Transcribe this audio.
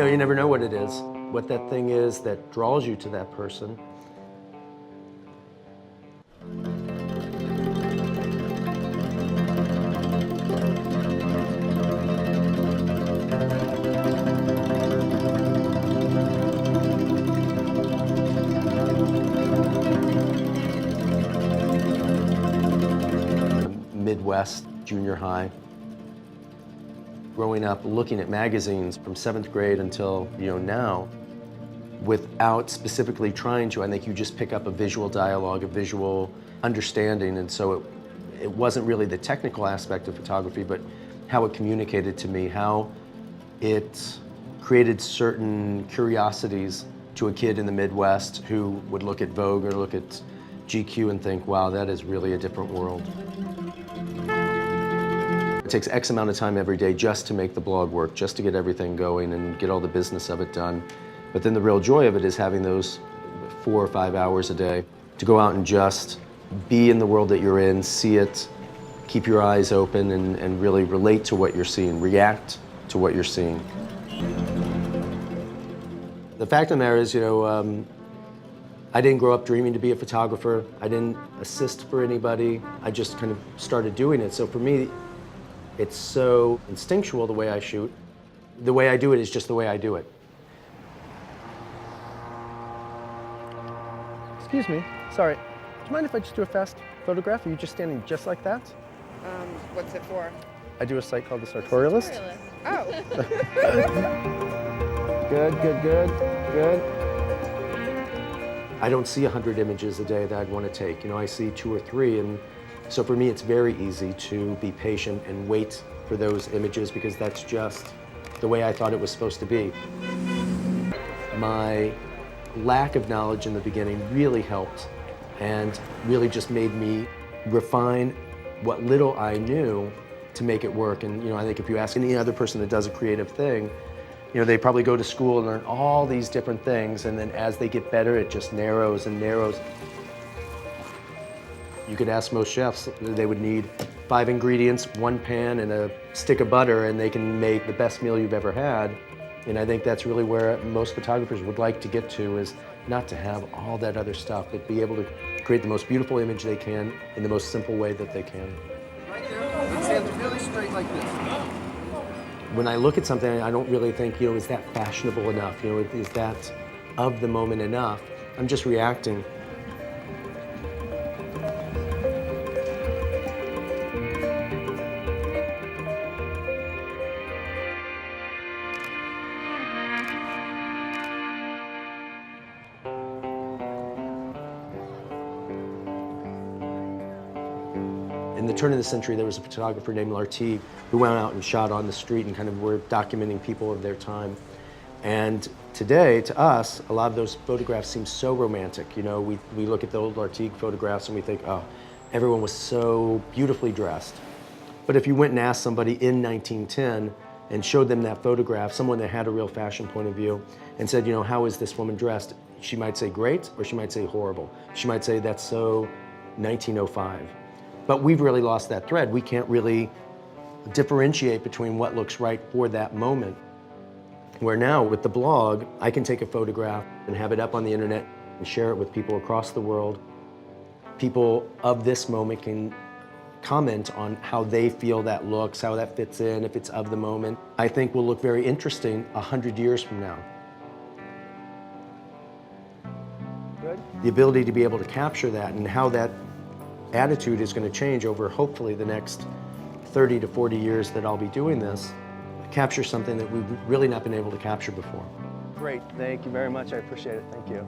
know, you never know what it is, what that thing is that draws you to that person. Midwest junior high. Growing up looking at magazines from 7th grade until, now, without specifically trying to, I think you just pick up a visual dialogue, a visual understanding, and so it wasn't really the technical aspect of photography, but how it communicated to me, how it created certain curiosities to a kid in the Midwest who would look at Vogue or look at GQ and think, wow, that is really a different world. It takes X amount of time every day just to make the blog work, just to get everything going and get all the business of it done. But then the real joy of it is having those 4 or 5 hours a day to go out and just be in the world that you're in, see it, keep your eyes open, and really relate to what you're seeing, react to what you're seeing. The fact of the matter is, I didn't grow up dreaming to be a photographer. I didn't assist for anybody. I just kind of started doing it. So for me, it's so instinctual the way I shoot. The way I do it is just the way I do it. Excuse me, sorry. Do you mind if I just do a fast photograph? Are you just standing just like that? What's it for? I do a site called the Sartorialist. Oh. Good. I don't see 100 images a day that I'd want to take. I see 2 or 3, and so for me it's very easy to be patient and wait for those images because that's just the way I thought it was supposed to be. My lack of knowledge in the beginning really helped and really just made me refine what little I knew to make it work. And I think if you ask any other person that does a creative thing, they probably go to school and learn all these different things, and then as they get better, it just narrows and narrows. You could ask most chefs, they would need 5 ingredients, 1 pan, and a stick of butter, and they can make the best meal you've ever had. And I think that's really where most photographers would like to get to, is not to have all that other stuff, but be able to create the most beautiful image they can in the most simple way that they can. Right there, stand really straight like this. When I look at something, I don't really think, is that fashionable enough? Is that of the moment enough? I'm just reacting. In the turn of the century, there was a photographer named Lartigue who went out and shot on the street and kind of were documenting people of their time. And today, to us, a lot of those photographs seem so romantic. We look at the old Lartigue photographs and we think, oh, everyone was so beautifully dressed. But if you went and asked somebody in 1910 and showed them that photograph, someone that had a real fashion point of view, and said, how is this woman dressed? She might say great, or she might say horrible. She might say that's so 1905. But we've really lost that thread. We can't really differentiate between what looks right for that moment. Where now, with the blog, I can take a photograph and have it up on the internet and share it with people across the world. People of this moment can comment on how they feel that looks, how that fits in, if it's of the moment. I think will look very interesting 100 years from now. Good. The ability to be able to capture that and how that attitude is going to change over hopefully the next 30 to 40 years that I'll be doing this, capture something that we've really not been able to capture before. Great, thank you very much. I appreciate it. Thank you.